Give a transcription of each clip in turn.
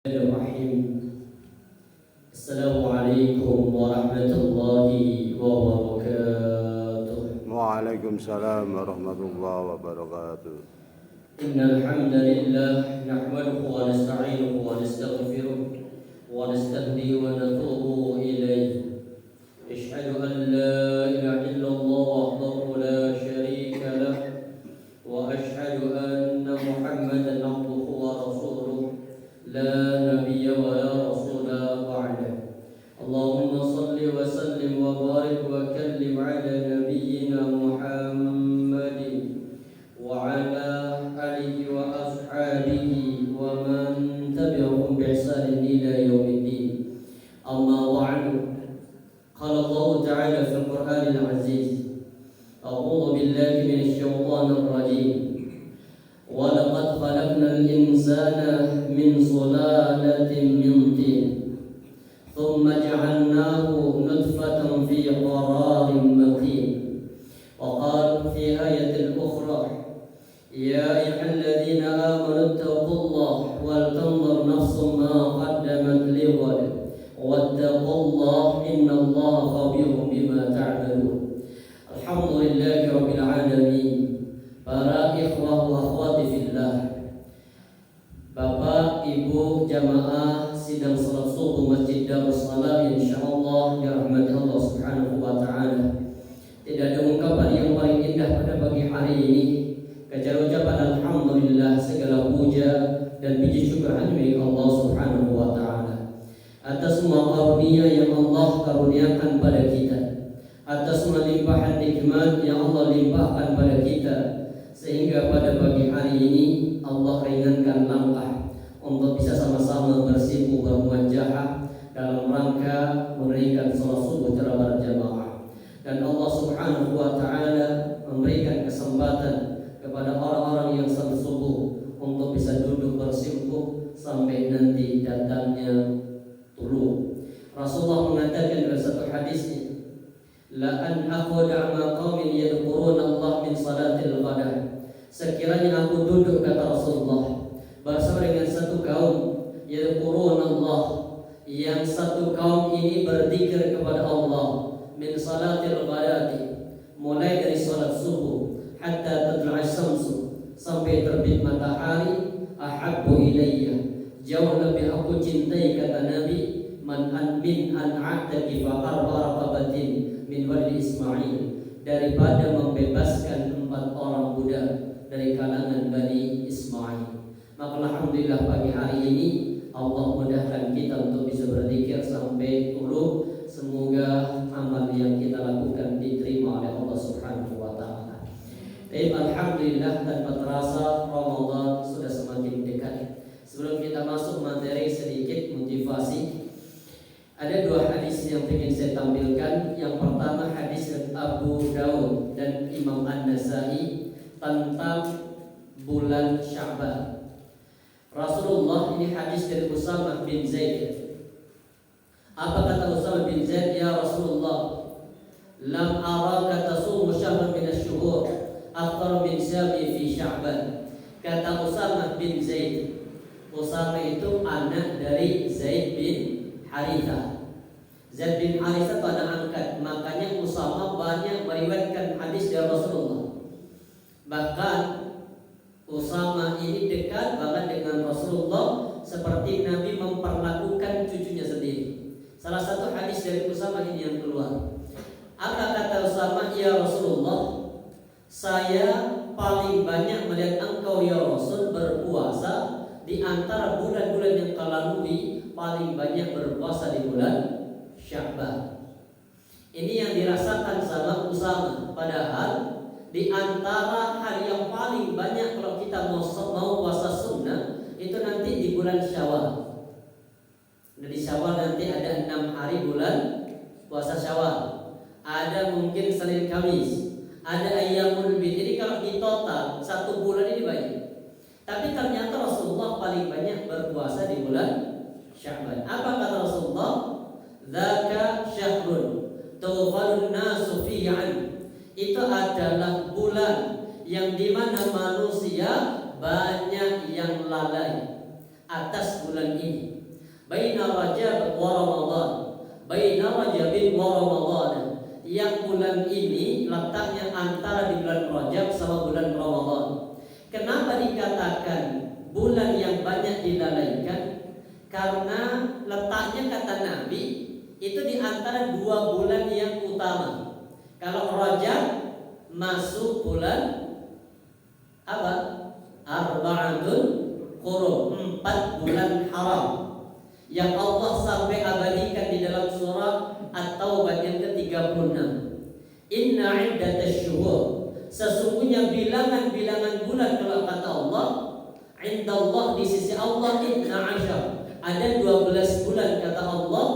Bismillahirrahmanirrahim. Assalamualaikum warahmatullahi wabarakatuh. Waalaikumsalam warahmatullahi wabarakatuh. Innal hamdalillah nahmaduhu wa nasta'inuhu wa nastaghfiruh wa nastahdihi wa natubu ilayhi. Asyhadu an la ilaha illallah wahdahu la syarika lah wa asyhadu anna Muhammadan abduhu wa rasuluh la nabiyya wa la rasula ba'da. Allahumma salli wa sallim wa barik wa kallim ala nabiyyina Muhammadin wa ala alihi wa ashabihi wa man tabi'ahum bi ihsanin ila yaumiddin. Amma ba'du. Qala Allah ta'ala fil Qur'anil 'aziz. A'udzu billahi minasy syaithanir rajim. وَلَقَدْ خَلَقْنَا الْإِنسَانَ مِنْ صُلَالَةٍ مِنْ طِينٍ ثُمَّ جَعَلْنَاهُ نُطْفَةً فِي قَرَارٍ مَكِينٍ وقال في آية أخرى يا أيها الذين آمنوا اتقوا الله ولتنظر نفس ما قدمت لغد واتقوا الله إن الله خبير بما تعملون. الحمد لله رب العالمين. Para ikhwah wa akhwati fillah, Bapak, Ibu, jamaah sidang salat subuh Masjid Darus Salam, insyaallah dirahmati Allah Subhanahu wa taala. Tidak ada ungkapan yang paling indah pada pagi hari ini kecuali ucapan alhamdulillah, segala puja dan puji syukur hanya milik Allah Subhanahu wa taala atas semua karunia yang Allah karuniakan pada kita, atas melimpahan nikmat yang Allah limpahkan pada kita, sehingga pada pagi hari ini Allah ringankan langkah untuk bisa sama-sama bersimpuh bermuajahah dalam rangka menunaikan salat subuh secara berjamaah. Dan Allah Subhanahu wa taala memberikan kesempatan kepada orang-orang yang salat subuh untuk bisa duduk bersimpuh sampai nanti datangnya tulu. Rasulullah mengatakan dalam satu hadisnya, la an aquda ma qaumin yadhkuruna Allah min salatil ghadab. Sekiranya aku duduk, kata Rasulullah, bersama dengan satu kaum yadhkuruna Allah, yang satu kaum ini berzikir kepada Allah min salatil ghadati, mulai dari salat subuh hatta tatlu'a syamsu, sampai terbit matahari, ahabbu ilayya, jauh lebih aku cintai, kata Nabi, man an min an a'taqifa arba'a raqabatin min walid Ismail, daripada membebaskan 4 orang budak dari kalangan Bani Ismail. Maka alhamdulillah pagi hari ini Allah mudahkan kita untuk bisa berzikir sampai tulu. Semoga amal yang kita lakukan diterima oleh Allah Subhanahu wa taala. Alhamdulillah, tanpa terasa Ramadan sudah semakin dekat. Sebelum kita masuk materi, sedikit motivasi. Ada 2 hadis yang ingin saya tampilkan. Yang pertama hadis Abu Daud dan Imam An-Nasai tentang bulan Sya'ban. Rasulullah, ini hadis dari Usamah bin Zaid. Apa kata Usamah bin Zaid? Ya Rasulullah, lam araka tasumu syahran min asy-syuhur akthar min syabi fi Sya'ban. Kata Usamah bin Zaid. Usamah itu anak dari Zaid bin Harithah. Zaid bin Harithah itu anak angkat. Makanya Usamah banyak meriwayatkan hadis dari Rasulullah. Bahkan Usamah ini dekat banget dengan Rasulullah, seperti Nabi memperlakukan cucunya sendiri. Salah satu hadis dari Usamah ini yang keluar. Apa kata Usamah? Ya Rasulullah, saya paling banyak melihat engkau ya Rasul berpuasa di antara bulan-bulan yang kau lalui, paling banyak berpuasa di bulan Sya'ban. Ini yang dirasakan sama Usamah. Padahal di antara hari yang paling banyak kalau kita mau puasa sunnah itu nanti di bulan Syawal. Di Syawal nanti ada 6 hari bulan puasa Syawal. Ada mungkin Senin Kamis, ada Ayyamul Bid. Jadi kalau di total 1 bulan ini banyak. Tapi ternyata Rasulullah paling banyak berpuasa di bulan Sya'ban. Apa kata Rasulullah? Dzaka syahrun tughfalun nasu fihi an. Itu adalah bulan yang dimana manusia banyak yang lalai atas bulan ini. Baina Rajab wa Ramadan. Baina Rajabin wa Ramadan. Yang bulan ini letaknya antara di bulan Rajab sama bulan Ramadan. Kenapa dikatakan bulan yang banyak dilalaikan? Karena letaknya kata Nabi itu di antara 2 bulan yang utama. Kalau Rajab masuk bulan apa? Arba'atul Qurum, 4 bulan haram yang Allah sampai abadikan di dalam surah At-Taubah yang ke-36. Inna iddatasy syuhur, sesungguhnya bilangan-bilangan bulan kalau kata Allah, indallah di sisi Allah, inna asyar, ada 12 bulan kata Allah.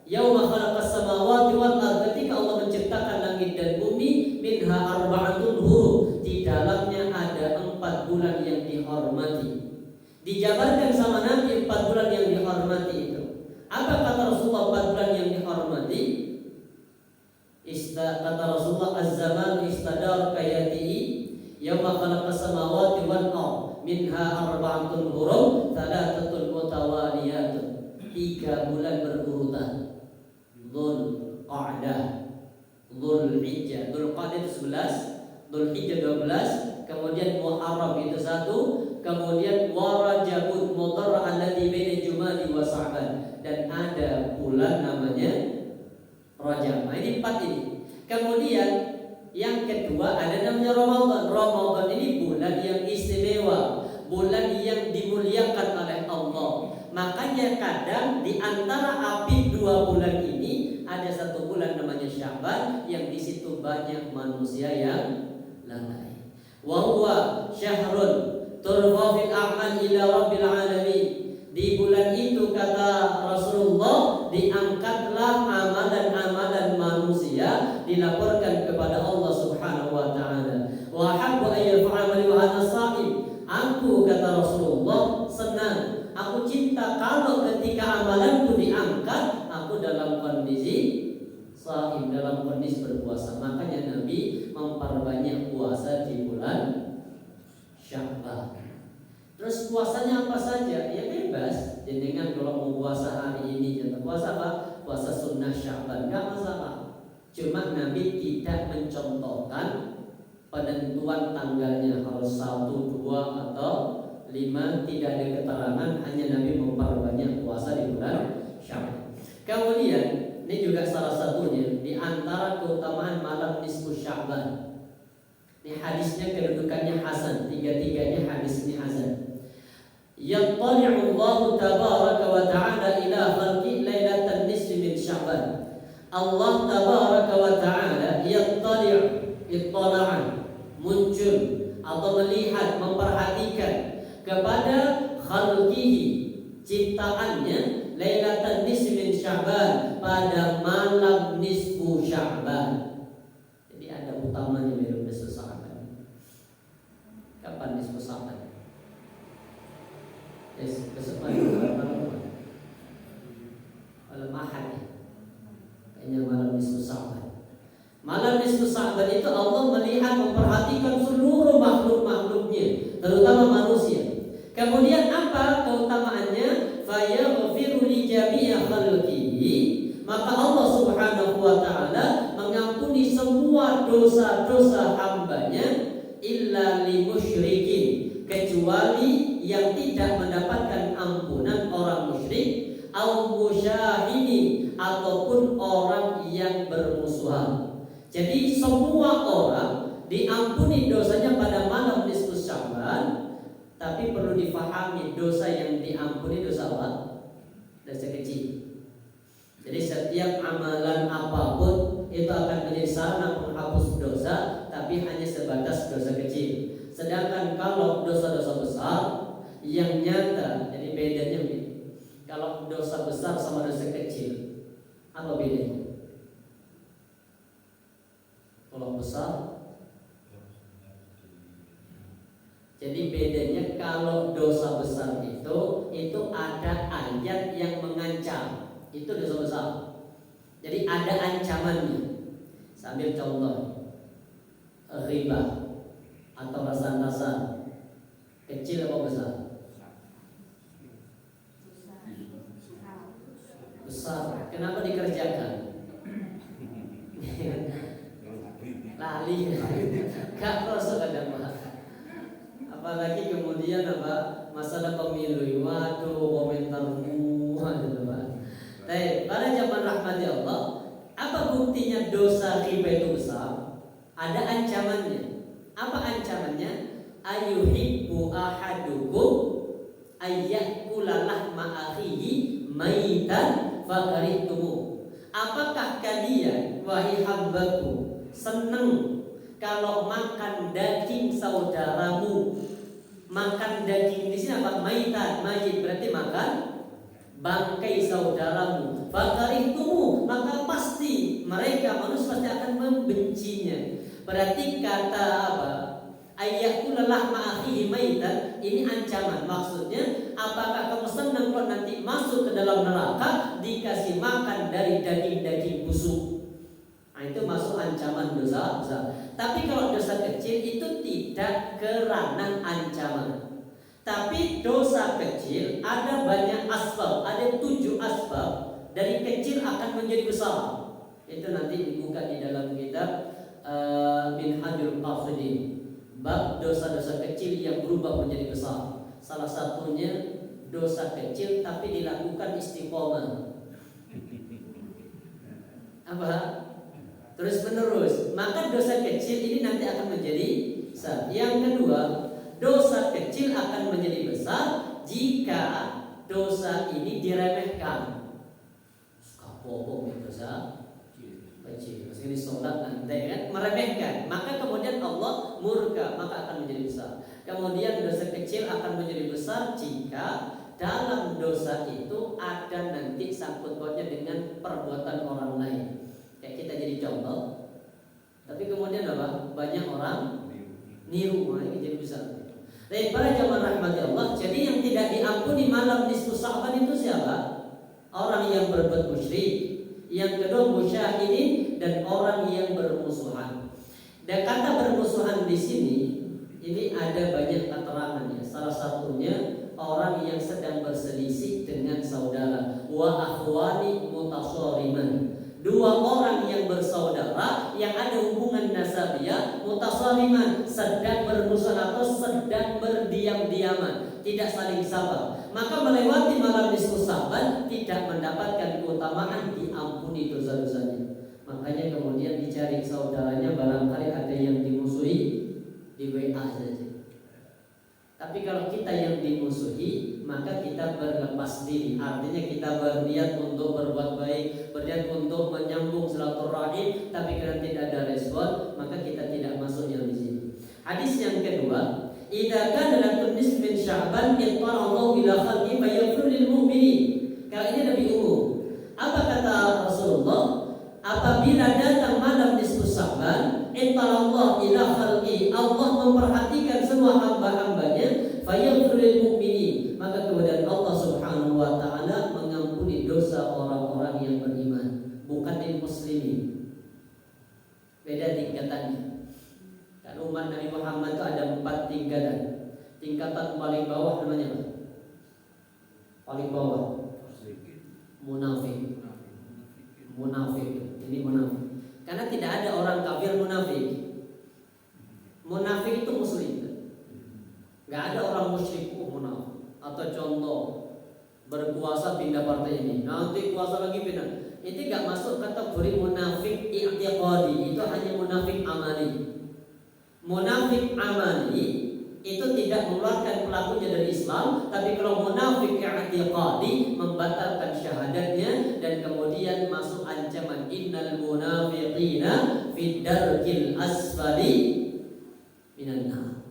Yauma khalaqas samawati wal ardh, ketika Allah menciptakan langit dan bumi, minha arba'atul hurum, di dalamnya ada 4 bulan yang dihormati. Dijabarkan sama Nabi 4 bulan yang dihormati itu. Apa kata Rasulullah 4 bulan yang dihormati? Kata Rasulullah, az-zaman istadar kayatihi yauma khalaqas samawati wal ardh minha arba'atul hurum thalathatul mutawaliyatun, 3 bulan berurutan. Dzulqa'dah, Dzulhijjah, Dzulqa'dah itu 11, Dzulhijjah 12, kemudian Muharram itu 1, kemudian Warajabun Mudhar alladzi baina Jumadi wa Sa'ban, dan ada bulan namanya Rajab. Nah, ini 4 ini. Kemudian yang kedua ada namanya Ramadan. Ramadan ini bulan yang istimewa, bulan yang dimuliakan oleh Allah. Makanya kadang di antara api 2 bulan ini ada 1 bulan namanya Sya'ban yang di situ banyak manusia yang lalai. Wa huwa syahrun turfa fil a'mal ila rabbil alamin. Di bulan itu kata Rasulullah diangkatlah amalan-amalan manusia, dilaporkan kepada Allah Subhanahu wa taala. Wa habbu ayyafa'amali wa ana sha'im. Aku kata Rasulullah senang, aku cinta kalau ketika amalanku diangkat aku dalam kondisi shaim, dalam kondisi berpuasa. Makanya Nabi memperbanyak puasa di bulan Sya'ban. Terus puasanya apa saja? Ya bebas. Jenengan kalau mau puasa hari ini jangan puasa apa? Puasa sunnah Sya'ban, enggak masalah. Cuma Nabi tidak mencontohkan penentuan tanggalnya harus 1, 2 atau 5, tidak ada keterangan, hanya Nabi memperbanyak puasa di bulan Sya'ban. Kemudian ini juga salah satunya di antara keutamaan malam nisfu Sya'ban. Ini hadisnya kedudukannya hasan, 3-tiganya hadis ini hasan. Yattali'u Allah tabaraka wa ta'ala ila khalqi lailatan nisfi min Sya'ban. Allah tabaraka wa ta'ala yattali', ittala'an, muncul atau melihat, memperhatikan kepada khalqihi, ciptaannya, lailatan nisfi min Sya'ban, pada malam nisfu Sya'ban. Jadi ada utamanya minum nisfu Sya'ban. Kapan nisfu Sya'ban? Besok malam Ahad ya. Kayaknya malam nisfu Sya'ban. Malam nisfu Sya'ban itu Allah melihat, memperhatikan seluruh makhluk-makhluknya, terutama manusia. Kemudian apa keutamaannya? Fayaghfiru li jami'i khalqihi, maka Allah Subhanahu wa taala mengampuni semua dosa-dosa hambanya, illa li musyrikin, kecuali yang tidak mendapatkan ampunan orang musyrik, au musyahidi, ataupun orang yang bermusuhan. Jadi semua orang diampuni dosanya pada malam nisfu Sya'ban, tapi perlu difahami dosa yang diampuni dosa apa? Dosa kecil. Jadi setiap amalan apapun itu akan menjadi sarana penghapus dosa, tapi hanya sebatas dosa kecil. Sedangkan kalau dosa-dosa besar yang nyata, jadi bedanya begini. Kalau dosa besar sama dosa kecil, apa bedanya? Kalau besar, jadi bedanya kalau dosa besar itu ada ayat yang mengancam, itu dosa besar. Jadi ada ancamannya. Sambil contoh, riba atau rasan-rasan, kecil apa besar? besar. Kenapa dikerjakan? Lali. Gak masuk ada mah. Apalagi kemudian masalah pemilu. Waduh, komentarmu gitu Pak. Baik, pada zaman rahmati Allah, apa buktinya dosa riba itu besar? Ada ancamannya. Apa ancamannya? Ayuhibbu ahadukum ayyakula lahma akhihi maitan fakarihtumu. Apakah kalian wahai hambaku senang kalau makan daging saudaramu? Makan daging di sini apa? Maitan, mayit berarti makan bangkai saudaramu. Fakarihtumu, maka pasti mereka manusia pasti akan membencinya. Berarti kata apa? Ayyakula lahma akhihi maitan, ini ancaman. Maksudnya, apakah kamu senang kalau nanti masuk ke dalam neraka dikasih makan dari daging-daging busuk? Nah, itu masuk ancaman dosa besar. Tapi kalau dosa kecil itu tidak kerana ancaman. Tapi dosa kecil ada banyak asbab, ada 7 asbab dari kecil akan menjadi besar. Itu nanti dibuka di dalam kitab Minhajul Qasidin. Bab dosa-dosa kecil yang berubah menjadi besar. Salah satunya dosa kecil tapi dilakukan istiqomah. Apa? Terus menerus. Maka dosa kecil ini nanti akan menjadi besar. Yang kedua, dosa kecil akan menjadi besar jika dosa ini diremehkan. Kapok dosa kecil. Terus ini sholat nanti kan meremehkan. Maka kemudian Allah murka, maka akan menjadi besar. Kemudian dosa kecil akan menjadi besar jika dalam dosa itu ada nanti sangkut pautnya dengan perbuatan orang lain. Kayak kita jadi contoh. Tapi kemudian apa? Banyak orang niru, ini jadi besar. Baik, para jamaah rahmati Allah. Jadi yang tidak diampuni malam nisfu Sya'ban itu siapa? Orang yang berbuat musyrik. Yang kedua musyahidin dan orang yang bermusuhan. Dan kata bermusuhan di sini ini ada banyak keterangannya. Salah satunya orang yang sedang berselisih dengan saudara. Wa akhwani mutasariman. 2 orang yang bersaudara yang ada hubungan nasabiyah mutasariman, sedang bermusuhan atau sedang berdiam-diaman, tidak saling sabar. Maka melewati malam nisfu Sya'ban tidak mendapatkan keutamaan diampuni dosa-dosanya. Makanya kemudian dicari saudaranya, barangkali ada yang dimusuhi, di WA saja. Tapi kalau kita yang dimusuhi, maka kita berlepas diri. Artinya kita berniat untuk berbuat baik, berniat untuk menyambung silaturahim, tapi karena tidak ada respon, maka kita tidak masuk yang di sini. Hadis yang kedua, idza kana lakum nisfu min Sya'ban itta'allahu ila khalqi fayaghfir lil mu'minin. Kalau ini lebih umum. Apa kata Rasulullah? Apabila datang malam nisfu Sya'ban, itta'allahu ila khalqi, Allah memperhatikan semua hamba-hambanya, fayaghfir lil mu'minin, maka kemudian Allah Subhanahu wa taala mengampuni dosa orang-orang yang beriman, bukan lil muslimin. Beda tingkatannya. Dan umat Nabi Muhammad itu ada 4 tingkatan. Tingkatan paling bawah namanya apa? Paling bawah munafik. Munafik. Ini munafik. Karena tidak ada orang kafir munafik. Munafik itu muslim. Gak ada orang musyrik munafik. Atau contoh berkuasa pindah partai ini, nanti kuasa lagi pindah. Itu gak masuk kategori munafik i'tiqadi. Itu hanya munafik amali. Munafik amali itu tidak mengeluarkan pelakunya dari Islam, tapi kalau munafik i'tiqadi membatalkan syahadatnya dan kemudian masuk ancaman innal munafiqina fid darkil asfali minan nar.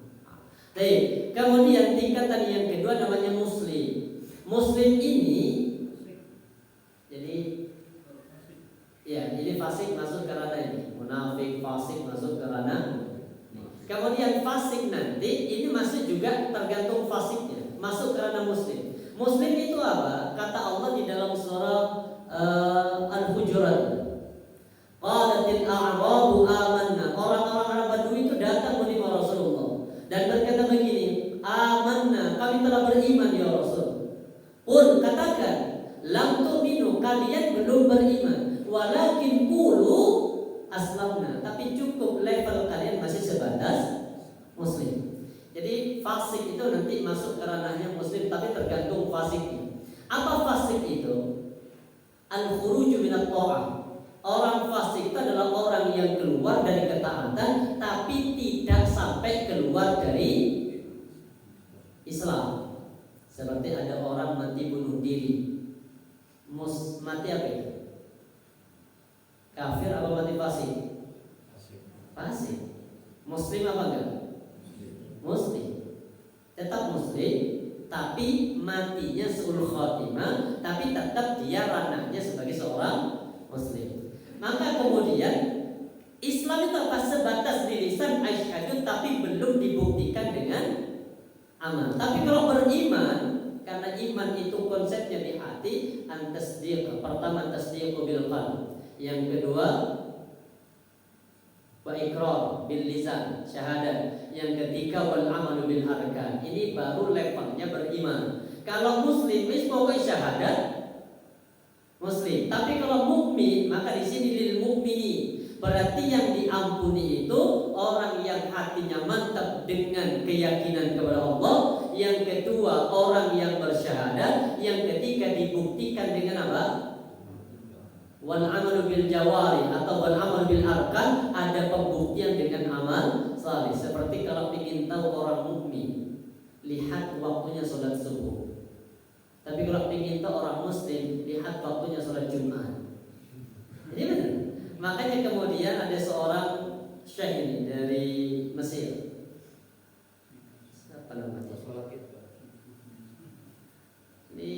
Baik, kemudian tingkatan yang kedua namanya muslim. Muslim ini jadi ya, jadi fasik masuk ke ranah ini. Munafik, fasik masuk ke ranah. Kemudian fasik nanti ini masih juga tergantung fasiknya, masuk ke ranah muslim. Muslim itu apa? Kata Allah di dalam surah Al-Hujurat. Qalatil a'rabu amanna. Orang-orang Arab Badui itu datang menerima Rasulullah dan berkata begini, amanna, kami telah beriman ya Rasul. Qul, katakan, lam tu'minu, kalian belum beriman. Walakin qulu aslamna, tapi cukup level kalian masih sebatas muslim. Jadi fasik itu nanti masuk ke ranahnya muslim, tapi tergantung fasiknya. Apa fasik itu? Al-khuruju minat ta'ah. Orang fasik itu adalah orang yang keluar dari ketaatan tapi tidak sampai keluar dari Islam. Seperti ada orang mati bunuh diri. Mati apa itu? Kafir apa mati fasik? Fasik. Muslim apa enggak? Muslim. Tetap muslim, tapi matinya suul khotimah, tapi tetap dia ranahnya sebagai seorang muslim. Maka kemudian Islam itu apa? Sebatas di lisan asyhadu, tapi belum dibuktikan dengan amal. Tapi kalau beriman, karena iman itu konsepnya di hati, antasdiq. Pertama tasdiqu bil qalb. Yang kedua wa iqrar bil lisan, syahadat. Yang ketiga wal amalu bil arkan. Ini baru levelnya beriman. Kalau muslim wis pokoknya syahadat muslim. Tapi kalau mukmin, maka di sini lil mukmini. Berarti yang diampuni itu orang yang hatinya mantap dengan keyakinan kepada Allah. Yang kedua orang yang bersyahadat. Yang ketiga dibuktikan dengan apa? Wal amalu bil jawari atau wal amalu bil arkan, ada pembuktian dengan amal saleh. Seperti kalau ingin tahu orang mukmin, lihat waktunya sholat subuh. Tapi kalau ingin tahu orang muslim, lihat waktunya sholat Jumat. Ini benar. Makanya kemudian ada seorang syekh ini dari Mesir. Apa namanya? Ini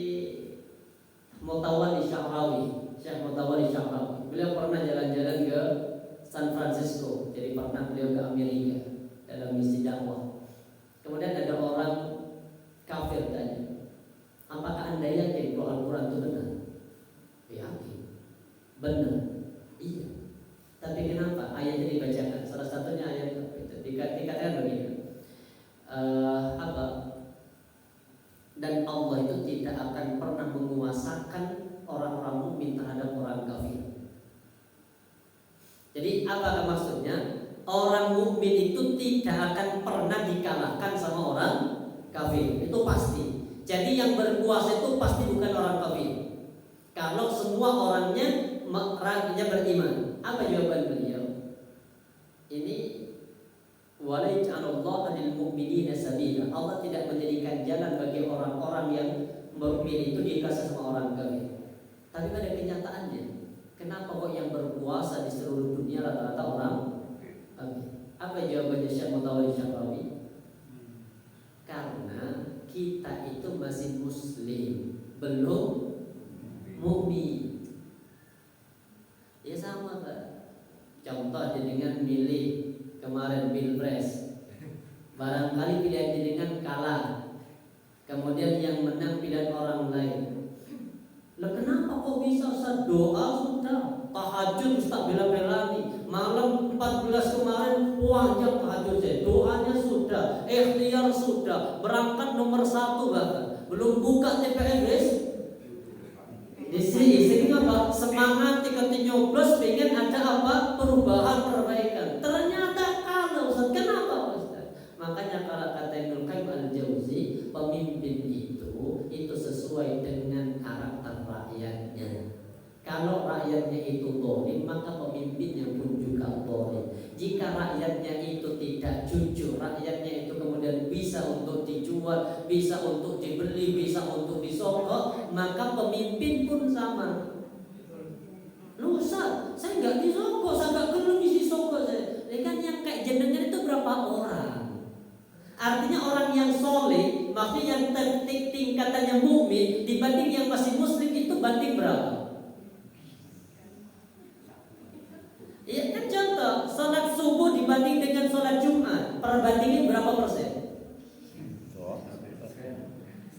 Mutawalli Syahrawi. Syekh Mutawalli Syahrawi. Beliau pernah jalan-jalan ke San Francisco. Jadi pernah beliau ke Amerika dalam misi dakwah. Kemudian ada orang kafir tanya, apakah Anda yakin bahwa Al-Quran itu benar? Yakin. Benar. Iya. Tapi kenapa ayatnya dibacakan? Salah satunya ayat itu dikatakan begini. Dan Allah itu tidak akan pernah menguasakan orang-orang mukmin terhadap orang kafir. Jadi apa maksudnya? Orang mukmin itu tidak akan pernah dikalahkan sama orang kafir. Itu pasti. Jadi yang berkuasa itu pasti bukan orang kafir. Kalau semua orangnya beriman. Apa jawaban beliau? Ini wala yaj'alallahu lil mu'minina sabila. Allah tidak menjadikan jalan bagi orang-orang yang mukmin itu dikasih sama orang kafir. Tapi pada kenyataannya, kenapa kok yang berkuasa di seluruh dunia rata-rata orang kafir? Apa jawabannya Syekh Mutawalli Syahrawi? Karena kita itu masih muslim, belum mukmin. Ya sama Pak. Contoh dengan milih kemarin pilpres, barangkali pilihan dengan kalah, kemudian yang menang pilihan orang lain. Lah kenapa kok bisa Ustaz? Doa sudah, tahajud Ustaz bela-belani, malam 14 kemarin wajib tahajud saya, doanya sudah, ikhtiar sudah, berangkat nomor 1 bahkan belum buka TPS. Di sini apa? Semangat ketika nyoblos pengen ada apa? Perubahan, perbaikan. Ternyata kalau Ustaz, kenapa Ustaz? Makanya kalau kata Ibnu Qayyim al-Jauzi, pemimpin itu sesuai dengan karakter rakyatnya. Kalau rakyatnya itu zalim, maka pemimpinnya pun juga zalim. Jika rakyatnya itu tidak jujur, rakyatnya itu kemudian bisa untuk dijual, bisa untuk dibeli, bisa untuk disogok, maka pemimpin pun sama. Lu Ustaz, saya nggak disogok, saya nggak perlu isi sogok saya. Ya kan yang kayak jenengan itu berapa orang? Artinya orang yang soleh, maksudnya yang tingkatannya mukmin dibanding yang masih muslim itu banding berapa? Ya kan contoh, sholat subuh dibanding dengan sholat Jumat, perbandingin berapa persen?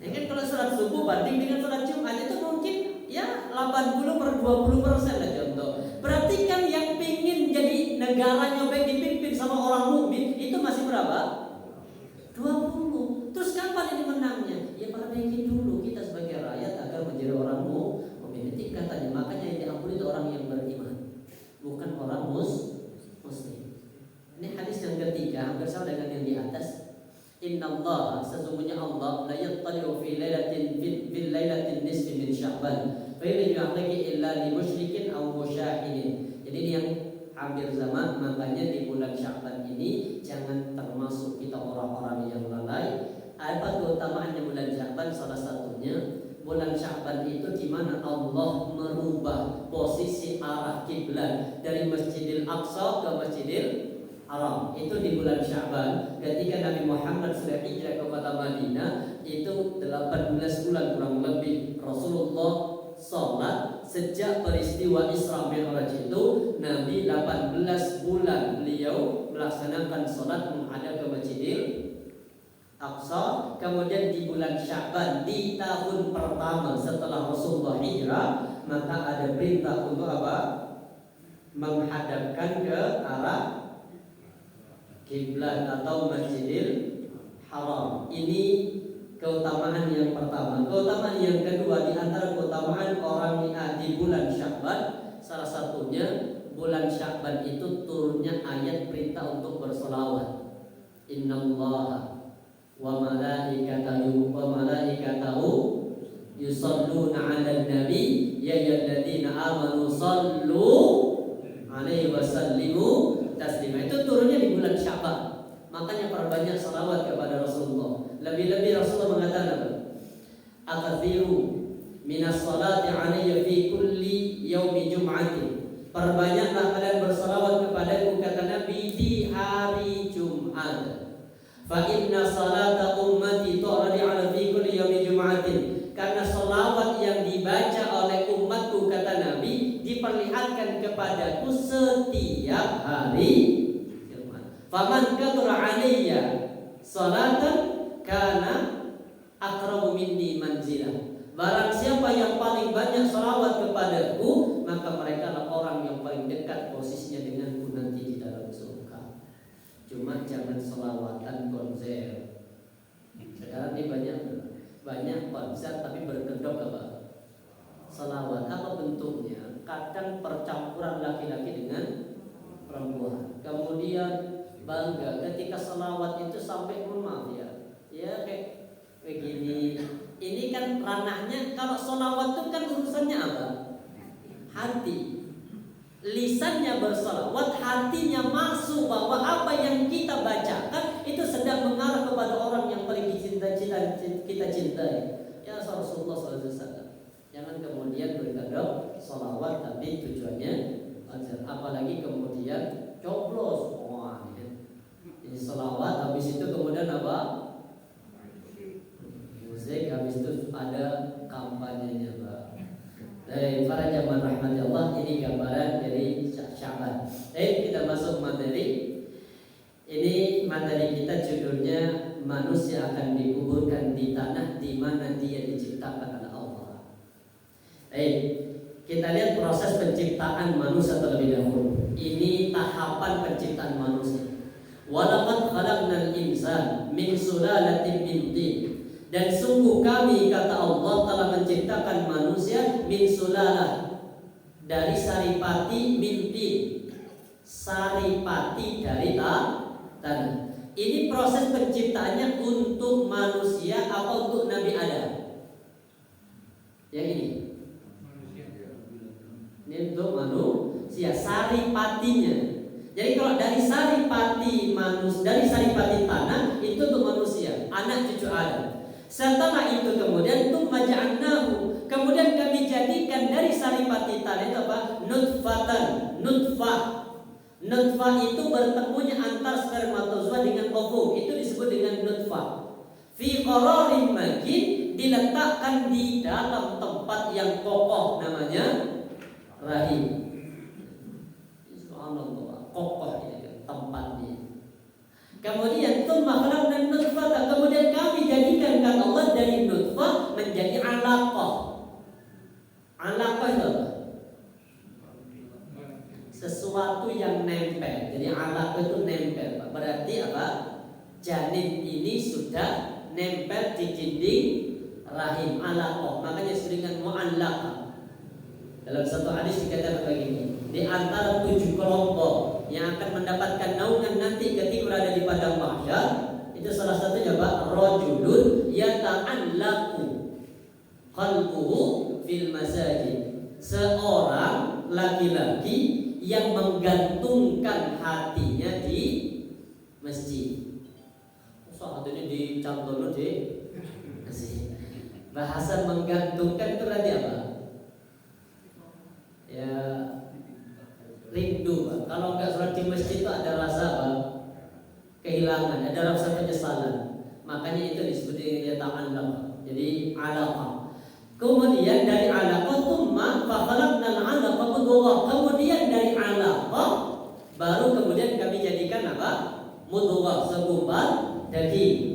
Ya kan kalau sholat subuh banding dengan sholat Jumat itu mungkin ya 80/20% lah contoh. Berarti kan yang pingin jadi negaranya baik dipimpin sama orang mukmin itu masih berapa? 20. Terus kapan ini menangnya? Ya perbaiki dulu kita sebagai rakyat agar menjadi orang mukmin. Tingkatannya Sya'ban. Fa in yu'taqi illa li musyrikin aw musyahidin. Jadi ini yang akhir zaman, makanya di bulan Sya'ban ini jangan termasuk kita orang-orang yang lalai. Apa keutamaannya bulan Sya'ban? Salah satunya bulan Sya'ban itu di mana Allah merubah posisi arah kiblat dari Masjidil Aqsa ke Masjidil Haram. Itu di bulan Sya'ban ketika Nabi Muhammad sudah hijrah ke kota Madinah, itu 18 bulan kurang lebih Rasulullah sholat. Sejak peristiwa Isra Mi'raj itu Nabi 18 bulan beliau melaksanakan sholat menghadap ke Masjidil Aqsa. Kemudian di bulan Sya'ban di tahun pertama setelah Rasulullah hijrah, maka ada perintah untuk apa? Menghadapkan ke arah kiblat atau Masjidil Haram. Ini keutamaan yang pertama. Keutamaan yang kedua, di antara keutamaan orang di bulan Sya'ban, salah satunya bulan Sya'ban itu turunnya ayat perintah untuk berselawat. Innallaha wa malaikatahu yusalluna 'alan nabi ya ayyuhalladzina amanu sallu 'alaihi wa sallimu taslima. Itu turunnya di bulan Sya'ban. Makanya perbanyak salawat kepada Rasulullah. Lebih-lebih Rasulullah mengatakan apa? Akthiru minas salati 'alayya fi kulli yaumi jum'atin. Perbanyaklah kalian bersalawat kepadaku, kata Nabi, di hari Jumat. Fa inna salata ummati tu'radi 'ala fi kulli yaumi jum'atin. Karena salawat yang dibaca oleh umatku, kata Nabi, diperlihatkan kepadaku setiap hari Jumat. Faman kathura 'alayya salatan kana akrabu minni manzilah. Barang siapa yang paling banyak salawat kepadaku, maka mereka adalah orang yang paling dekat posisinya denganku nanti di dalam surga. Cuma jangan salawatan konser. Sekarang ini banyak konser tapi berkedok apa? Salawat. Apa bentuknya? Kadang percampuran laki-laki dengan perempuan. Kemudian bangga ketika salawat itu sampai maaf ya kayak begini. Ini kan ranahnya, kalau sholawat itu kan urusannya apa? Hati. Lisannya bersalawat, hatinya masuk bahwa apa yang kita bacakan itu sedang mengarah kepada orang yang paling kita cintai. Ya Rasulullah SAW. Jangan kemudian berkedok sholawat tapi tujuannya ajar. Apalagi kemudian coblos. Wah, ini sholawat habis itu kemudian apa? Musik, habis itu ada kampanyenya, Pak. Dari para jamaah rahmati Allah, ini gambaran dari Sya'ban. Kita masuk materi. Ini materi kita judulnya manusia akan dikuburkan di tanah di mana dia diciptakan oleh Allah. Kita lihat proses penciptaan manusia terlebih dahulu. Ini tahapan penciptaan manusia. Walaqad khalaqnal insana min sulalatin min tin. Dan sungguh kami, kata Allah, telah menciptakan manusia min sulalah, dari saripati min tin. Saripati dari tanah. Ini proses penciptaannya untuk manusia apa untuk Nabi Adam? Yang ini. Ini untuk manusia, saripatinya. Jadi kalau dari saripati dari saripati tanah itu untuk manusia, anak cucu Adam. Setelah itu kemudian tumaja'annahu, kemudian kami jadikan dari saripati tanah itu apa? Nutfatan, nutfah. Nutfah itu bertemunya antar spermatozoa dengan ovum, itu disebut dengan nutfah. Fi qararin makin, diletakkan di dalam tempat yang kokoh, namanya rahim. Subhanallah, kokoh ini tempatnya. Kemudian dan nutfah, kemudian kami jadikan kata Allah dari nutfah menjadi alaqah. Alaqah itu apa? Sesuatu yang nempel. Jadi alaqah itu nempel. Berarti apa? Janin ini sudah nempel di dinding rahim, alaqah. Makanya disebut mu'allaqah. Dalam satu hadis dikatakan begini, di antara 7 kelompok yang akan mendapatkan naungan nanti ketika berada di padang mahsyar, itu salah satunya apa? Rajulun yata'allaqu qalbuhu fi fil masajid. Seorang laki-laki yang menggantungkan hatinya di masjid. Saat ini dicontoh deh. Bahasa menggantungkan itu berarti apa? Ya rindu, Pak. Kalau nggak sholat di masjid itu ada rasa apa? Kehilangan, ada rasa penyesalan. Makanya itu disebut ta'allaq. Jadi alaqah. Kemudian dari alaqah tsumma fa khalaqnal 'alaqa mudghah. Kemudian dari alaqah baru kemudian kami jadikan apa? Mudghah, segumpal daging.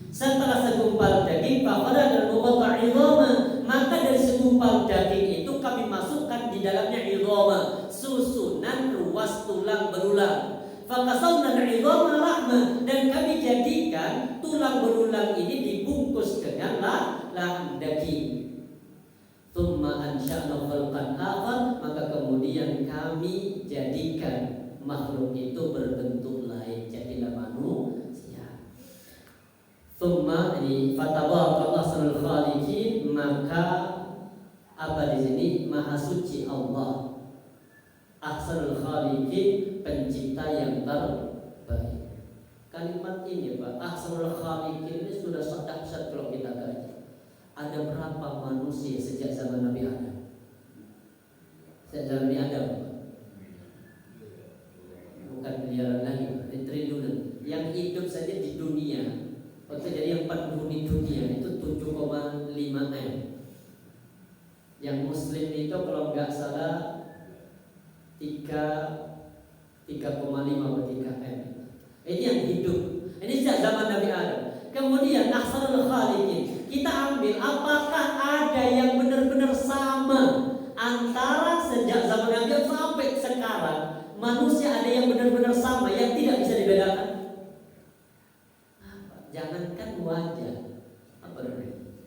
Setelah segumpal daging fa khalaqnal mudghah 'idhama. Maka dari segumpal daging itu kami masukkan di dalamnya 'idhama, susunan ruas tulang belulang. Fakasawna al-'idhama lahma, dan kami jadikan tulang belulang ini dibungkus dengan lahan daging. Tsumma ansha'na khalqan akhar, maka kemudian kami jadikan makhluk itu berbentuk lain, jadilah manusia. Tsumma ini fatabarakallahu ahsanul khaliqin, maka apa di sini? Maha suci Allah, ahsanul khaliqin, pencipta yang terbaik. Kalimat ini Pak, ahsanul khaliqin ini sudah dahsyat kalau kita kaji. Ada berapa manusia sejak zaman Nabi Adam? Sejak zaman Nabi Adam, bukan miliaran lagi, triliunan. Yang hidup saja di dunia, waktu jadi yang penghuni dunia itu 7,5 M. Yang Muslim itu kalau nggak salah 3,5 atau 3 M. Ini yang hidup. Ini sejak zaman Nabi Adam. Kemudian ahsanul khaliqin, kita ambil apakah ada yang benar-benar sama antara sejak zaman Nabi Adam sampai sekarang. Manusia ada yang benar-benar sama, yang tidak bisa dibedakan. Jangankan wajah, apa namanya?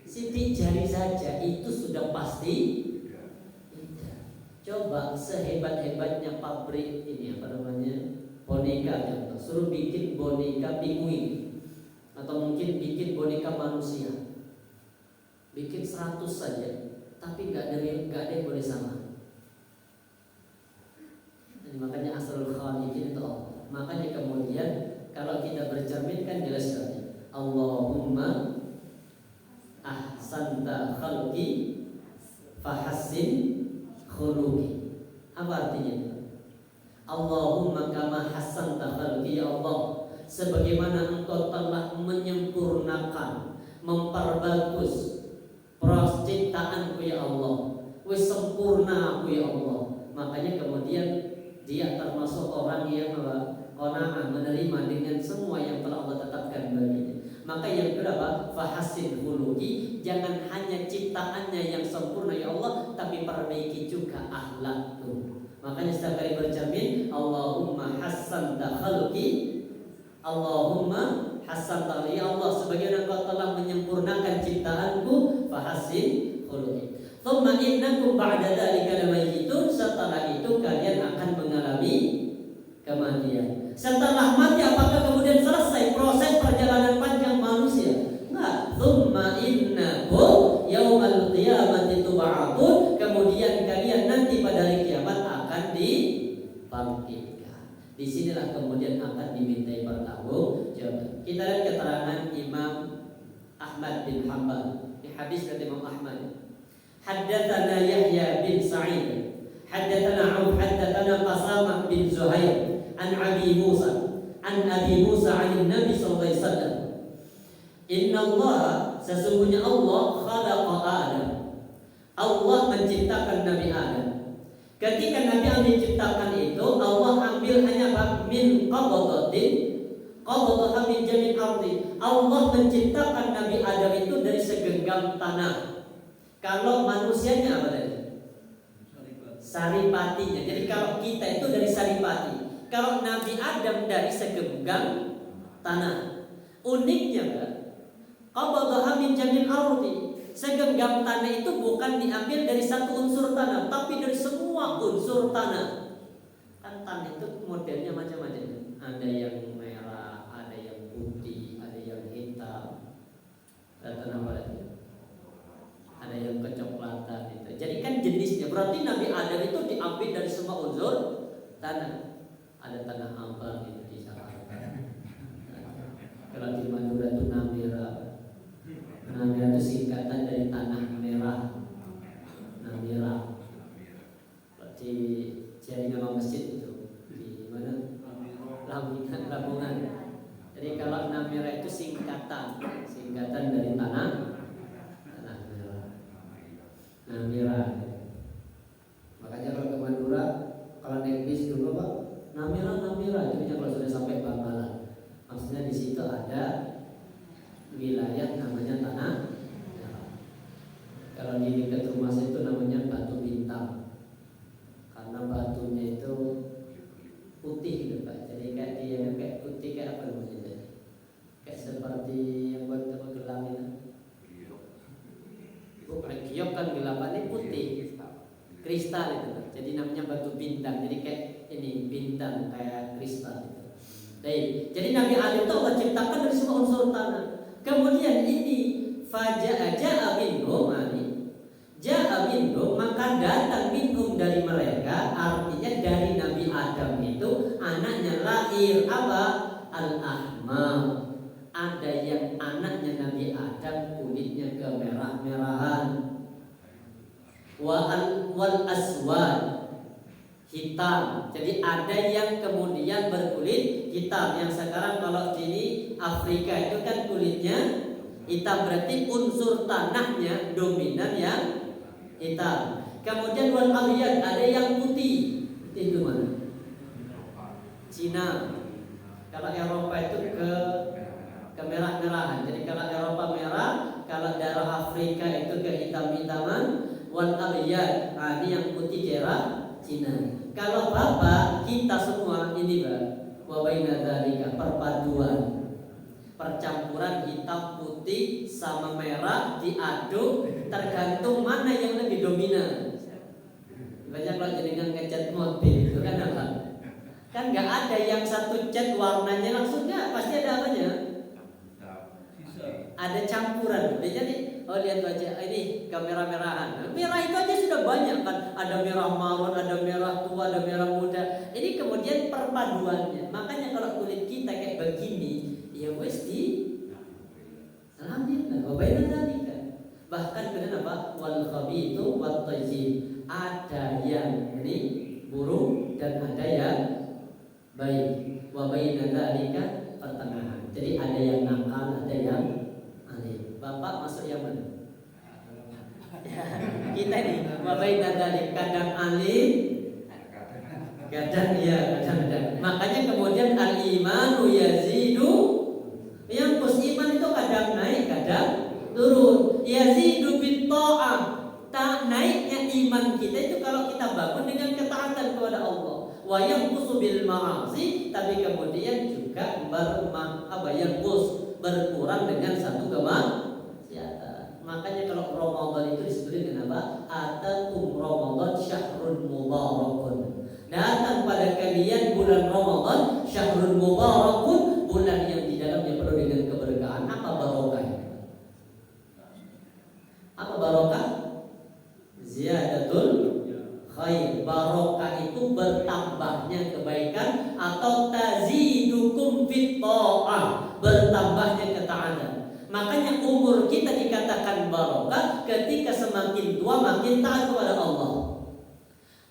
Sidik jari saja itu sudah pasti. Coba sehebat-hebatnya pabrik ini apa namanya, boneka, contoh suruh bikin boneka penguin atau mungkin bikin boneka manusia, bikin 100 saja, tapi nggak ada yang boleh sama. Jadi makanya asrul khaliqin itu Allah. Makanya kemudian kalau kita bercermin kan jelas sekali, Allahumma ahsanta khalqi fahassin khuluqi. Apa artinya? Allahumma kama hassanta khalqi, ya Allah, sebagaimana engkau telah menyempurnakan, memperbagus penciptaanku ya Allah, wis sempurna aku ya Allah. Makanya kemudian dia termasuk orang yang qanaah, menerima dengan semua yang telah Allah tetapkan baginya. Maka yang kedua, fahassin khuluqi, jangan hanya ciptaannya yang sempurna ya Allah, tapi perbaiki juga akhlakku. Makanya setiap kali bercermin, Allahumma hassanta khalqi, Allahumma hassanta khalqi, ya Allah, sebagaimana Engkau telah menyempurnakan ciptaanku, fahassin khuluqi. Tsumma innakum ba'da dzalika lamayitun, setelah itu kalian akan mengalami kematian. Setelah mati apakah kemudian selesai proses perjalanan panjang manusia? Enggak. Tsumma innakum yaumal qiyamati tub'atsun, kemudian kalian nanti pada hari kiamat akan dibangkitkan. Disinilah kemudian akan dimintai pertanggungjawaban. Kita lihat keterangan Imam Ahmad bin Hanbal. Ini hadis dari Imam Ahmad. Haddatsana Yahya bin Sa'id, haddatsana Auf, haddatsana Qasamah bin Zuhair an Abi Musa, an Nabi sallallahu alaihi wasallam. Inna Allah, sesungguhnya Allah khalaqa Adam. Allah menciptakan Nabi Adam. Ketika Nabi Adam diciptakan itu, Allah ambil hanya min qabdatin, qabdatha min jamil ardi. Allah menciptakan Nabi Adam itu dari segenggam tanah. Kalau manusianya apa tadi? Saripatinya. Jadi kalau kita itu dari saripati. Kalau Nabi Adam dari segenggam tanah. Uniknya kan, qabdhatha min jamil ardi. Segenggam tanah itu bukan diambil dari satu unsur tanah, tapi dari semua unsur tanah. Kan tanah itu modelnya macam-macam. Ada yang merah, ada yang putih, ada yang hitam. Dan apa lagi? Ada yang kecoklatan. Berarti Nabi Adam itu diambil dari semua unsur tanah. Ada tanah abang itu di Jakarta. Kalau di Madura itu Namira. Namira itu singkatan dari tanah merah. Namira. Di jadi nama masjid itu di mana? Lamongan. Jadi kalau Namira itu singkatan dari tanah merah. Namira. Makanya kalau ke Madura, kalau naik bis dulu Pak, Namira itu kalau sudah sampai Bangkalan. Maksudnya di situ ada wilayah namanya tanah merah. Kalau di dekat rumah saya itu namanya Batu Bintang. Karena batunya itu putih gitu Pak. Jadi kayak dia kayak putih kayak apa namanya? Kayak seperti yang buat gelang itu. Bukan giok kan gelapannya putih. Kristal itu. Jadi namanya batu bintang. Jadi kayak ini bintang kayak kristal itu. Jadi Nabi Adam itu Allah ciptakan dari semua unsur tanah. Kemudian ini ja'a minhum maka datang minhum dari mereka, artinya dari Nabi Adam itu anaknya lahir apa? Al-ahmar. Ada yang anaknya Nabi Adam kulitnya kemerah-merahan. Wal aswad, hitam. Jadi ada yang kemudian berkulit hitam. Yang sekarang kalau di Afrika itu kan kulitnya hitam, berarti unsur tanahnya dominan yang hitam. Kemudian wal abyad, ada yang putih. Putih itu mana? Cina. Kalau Eropa itu ke merah-merahan. Jadi kalau Eropa merah, kalau daerah Afrika itu ke hitam-hitaman. Wal abyad, ini yang putih daerah Cina. Kalau Bapak kita semua ini Pak, wa baina dzalika perpaduan. Percampuran hitam putih sama merah diaduk, tergantung mana yang lebih dominan. Banyak kalau dengan ngecat mobil itu kan apa? Kan nggak ada yang satu cat warnanya langsung, nggak, pasti ada apanya? Ada campuran. Jadi lihat aja ini kamera merahan. Merah itu aja sudah banyak kan. Ada merah marun, ada merah tua, ada merah muda. Ini kemudian perpaduannya. Makanya kalau kulit kita kayak begini, ya mesti alhamdulillah wabaina dzalika. Bahkan kenapa wal khabithu wat tayyib, ada yang ini buruk dan ada yang baik. Wabaina dzalika pertengahan. Jadi ada yang nakal, ada yang alim. Bapak masuk yang mana? Kita nih wabaina dzalika, kadang alim, kadang makanya kemudian al-imanu yazidu, yang iman itu kadang naik kadang turun. Yazidu bit ta'ah, tak naiknya iman kita itu kalau kita bangun dengan ketaatan kepada Allah. Wa yanqusu bil ma'asi, tapi kemudian juga berkurang dengan satu kemaksiatan. Makanya kalau Ramadan itu disebut dengan apa? Atakum Ramadan syahrun mubarakun. Datang pada kalian bulan Ramadan syahrun mubarakun, bulan yang di dalamnya penuh dengan keberkahan. Apa barokah? Apa barokah? Ziyadatul khair. Barokah itu bertambahnya kebaikan, atau tazidukum fit ta'ah, bertambahnya ketaatan. Makanya umur kita dikatakan barokah ketika semakin tua makin taat kepada Allah.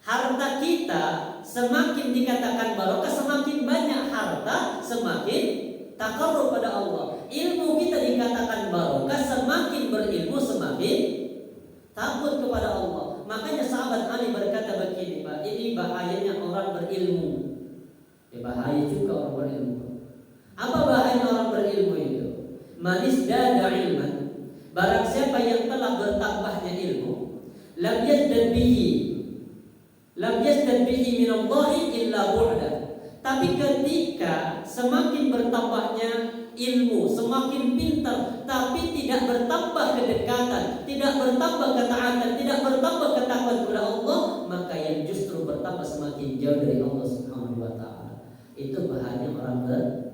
Harta kita semakin dikatakan barokah, semakin banyak harta semakin takarrub pada Allah. Ilmu kita dikatakan barokah, semakin berilmu semakin takut kepada Allah. Makanya sahabat Ali berkata begini Pak, ini bahayanya orang berilmu. Bahaya juga orang berilmu. Apa bahaya orang berilmu itu? Manis dada ilman, barang siapa yang telah bertambahnya ilmu, lam yazdad bihi minallahi illa bu'da. Tapi ketika semakin bertambahnya ilmu, semakin pintar, tapi tidak bertambah kedekatan, tidak bertambah ketaatan, tidak bertambah ketakwaan kepada Allah, maka yang justru bertambah semakin jauh dari Allah Subhanahu wa taala. Itu bahaya orang berilmu.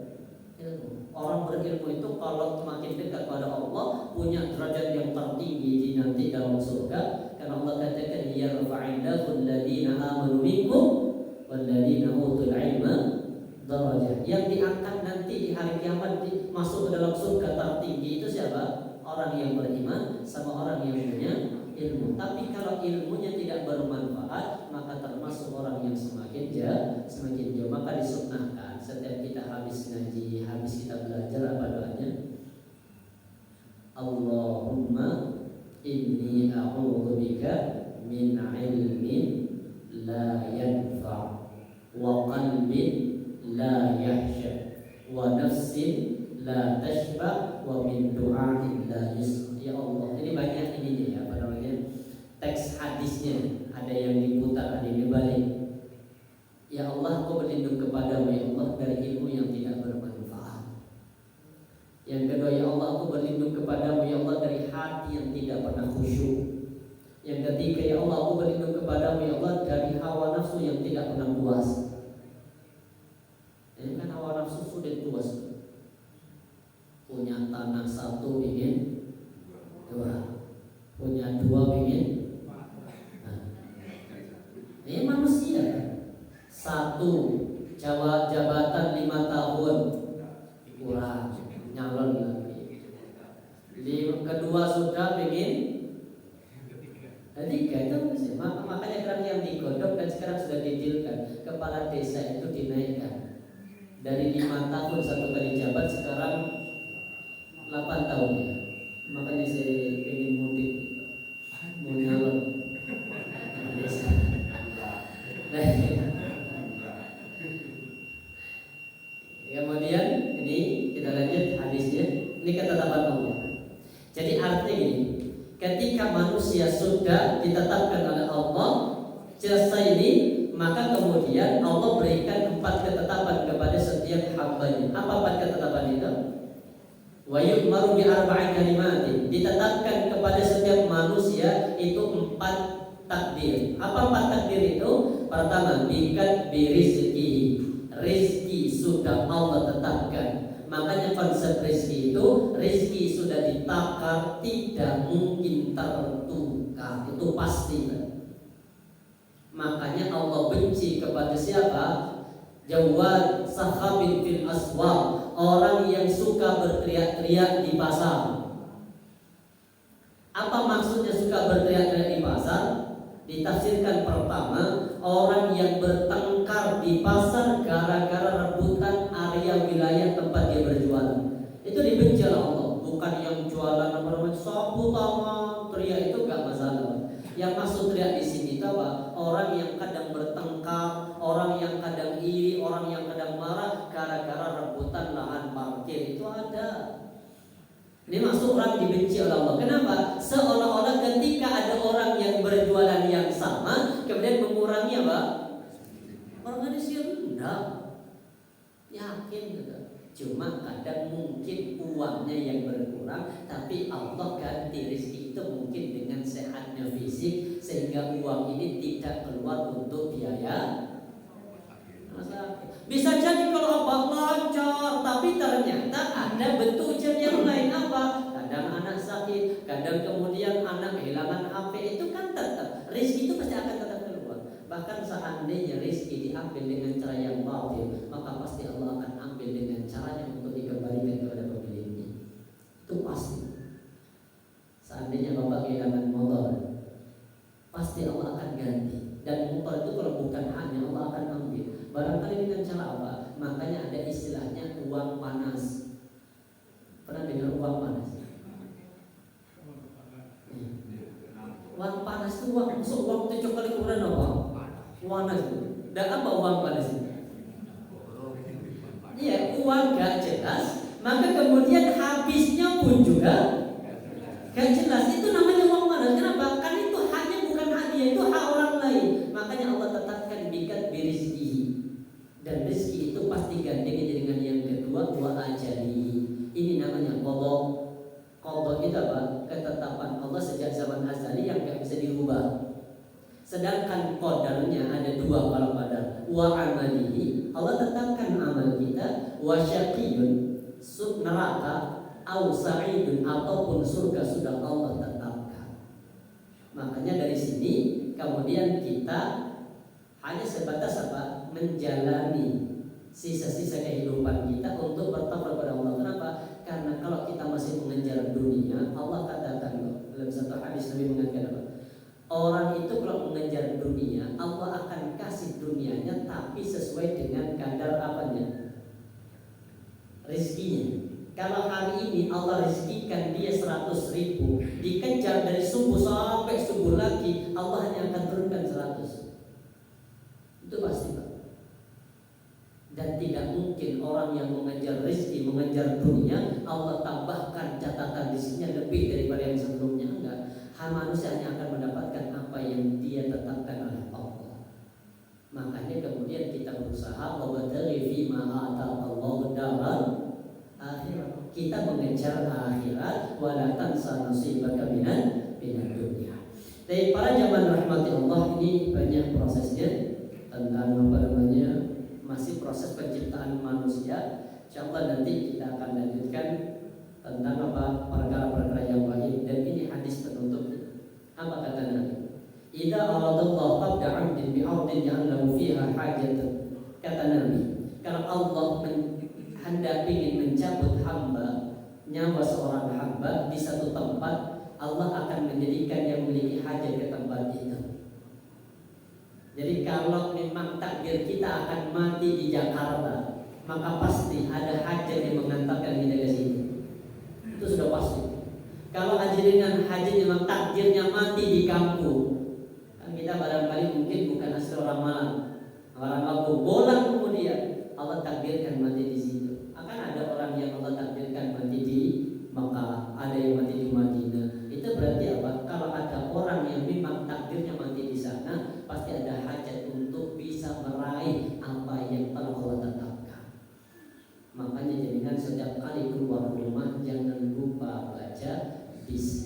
Orang berilmu itu kalau semakin dekat pada Allah, punya derajat yang tertinggi di nanti dalam surga. Karena Allah katakan yarfa'illahu yarfa'u alladziina aamanu minkum walladziina utul ilma darajat. Yang diangkat nanti di hari kiamat masuk ke dalam surga tertinggi itu siapa? Orang yang beriman sama orang yang punya ilmu. Tapi kalau ilmunya tidak bermanfaat, maka termasuk orang yang semakin jauh. Maka disunnahkan setiap kita habis ngaji, habis kita belajar, apa doanya? Allahumma inni a'udzubika min ilmin la yanfa' wa qalbin la yahsha wa nafsin la tashba wa min du'ain la yusma. Ya Allah, ini banyak ininya ya, apa namanya, teks hadisnya, ada yang diputar, ada yang dibalik. Ya Allah, Kau berlindung kepadamu ya Allah dari ilmu yang tidak bermanfaat. Yang kedua, ya Allah, Aku berlindung kepadamu ya Allah dari hati yang tidak pernah khusyuk. Yang ketiga, ya Allah, Aku berlindung kepadamu ya Allah dari hawa nafsu yang tidak pernah puas. Ini kan hawa nafsu sudah puas. Punya tanah satu ingin dua, punya dua ingin. Ini manusia kan? Satu jabatan 5 tahun kurang, nyalon lagi. Kedua sudah ingin tiga, itu makanya kan yang digodok dan sekarang sudah didetilkan. Kepala desa itu dinaikkan dari 5 tahun satu kali jabat, sekarang 8 tahun ya. Makanya saya ingin mudik, mau nyalon desa. Kemudian ini kita lanjut hadisnya. Ini ketetapan Allah. Jadi artinya gini, ketika manusia sudah ditetapkan oleh Allah selesai ini, maka kemudian Allah berikan 4 ketetapan kepada setiap hambanya. Apa 4 ketetapan itu? Wa yu'maru bi arba'i kalimatin. Ditetapkan kepada setiap manusia itu 4 takdir. Apa 4 takdir itu? Pertama, bikat birizki. Rizki sudah Allah tetapkan. Makanya konsep rizki itu, rizki sudah ditakar, tidak mungkin tertukar. Itu pasti. Makanya Allah benci kepada siapa? Jawad sahabin fil aswaq, orang yang suka berteriak-teriak di pasar. Apa maksudnya suka berteriak-teriak di pasar? Ditafsirkan pertama, orang yang bertengkar di pasar gara-gara rebutan area wilayah tempat dia berjualan. Itu dibenci oleh Allah. Bukan yang jualan apa-apa sapu tangan teriak, itu gak masalah. Yang maksud teriak di sini itu apa? Orang yang kadang bertengkar, orang yang kadang iri, orang yang kadang marah gara-gara rebutan lahan parkir, itu ada. Ini masuk orang dibenci oleh Allah. Kenapa? Seolah-olah ketika ada orang yang berjualan yang sama, kemudian mengurangi apa? Organisasi rendah. Yakin gitu. Cuma kadang mungkin uangnya yang berkurang, tapi Allah ganti rezeki itu mungkin dengan sehatnya fisik, sehingga uang ini tidak keluar untuk biaya. Bisa jadi kalau abang lancar, tapi ternyata ada bentuk ujian yang lain. Apa? Kadang anak sakit, kadang kemudian anak kehilangan HP, itu kan tetap rezeki itu pasti akan tetap keluar. Bahkan seandainya rezeki diambil dengan cara yang batil, maka pasti Allah akan ambil dengan caranya untuk dikembalikan kepada pemiliknya. Itu pasti. Seandainya bapak kehilangan motor, pasti Allah akan ganti. Dan motor itu kalau bukan hanya Allah akan ambil. Barangkali dengan cara apa? Makanya ada istilahnya uang panas. Pernah dengar uang panas? Uang panas itu uang, masuk uang 7 kali ukuran apa? Panas itu. Dan apa uang panas itu? Iya, uang gak jelas, maka kemudian habisnya pun juga gak jelas. Itu namanya uang panas. Kenapa? Kan itu haknya bukan hak dia, itu hak orang lain. Makanya Allah tetapkan bikat birizki. Dan rezeki itu pasti gandengnya dengan yang kedua, wa ajali. Ini namanya qadha. Qadha itu apa? Ketetapan Allah sejak zaman azali yang gak bisa dirubah. Sedangkan qadarnya ada 2 kalau qadar. Wa amalihi, Allah tetapkan amal kita. Wa syaqiyun, neraka, au sa'idun, ataupun surga sudah Allah tetapkan. Makanya dari sini kemudian kita hanya sebatas apa? Menjalani sisa-sisa kehidupan kita untuk bertakwa kepada Allah. Kenapa? Karena kalau kita masih mengejar dunia, Allah katakan dalam satu hadis Nabi mengatakan apa? Orang itu kalau mengejar dunia, Allah akan kasih dunianya tapi sesuai dengan kadar apanya? Rezekinya. Kalau hari ini Allah rezekikan dia 100.000, dikejar dari subuh sampai subuh lagi, Allah hanya akan turunkan 100. Itu pasti, Pak. Dan tidak mungkin orang yang mengejar rezeki, mengejar dunia, Allah tambahkan catatan rezekinya lebih daripada yang sebelumnya. Enggak. Manusia hanya akan mendapatkan apa yang dia tetapkan oleh Allah. Makanya kemudian kita berusaha wabtaghi fima ataqallahu daral akhirat. Kita mengejar akhirat wala tansa nasibaka minad dunya. Dari para jamaah rahmati Allah, ini banyak prosesnya tentang masih proses penciptaan manusia. Insyaallah nanti kita akan lanjutkan tentang perkara-perkara yang baik, dan ini hadis penutup. Apa kata Nabi? Idza aradallahu qabda 'abdin bi'ardin ya'lamu fiha hajatan. Kata Nabi, kalau Allah hendak ingin mencabut hamba, nyawa seorang hamba di satu tempat, Allah akan menjadikan yang memiliki hajat ke tempat itu. Jadi kalau memang takdir kita akan mati di Jakarta, maka pasti ada hajat yang mengantarkan kita ke sini. Itu sudah pasti. Kalau hajirin memang takdirnya mati di kampung, kan kita barangkali mungkin bukan asli orang Malang, orang kampung bolang, kemudian Allah takdirkan mati di situ. Akan ada orang yang Allah takdirkan mati di Makkah, ada yang mati di Madinah. Itu berarti apa? Kalau ada orang yang memang takdirnya mati di sana, pasti ada hajat untuk bisa meraih apa yang telah Allah tetapkan. Makanya jadikan setiap kali keluar rumah jangan lupa baca bismillah.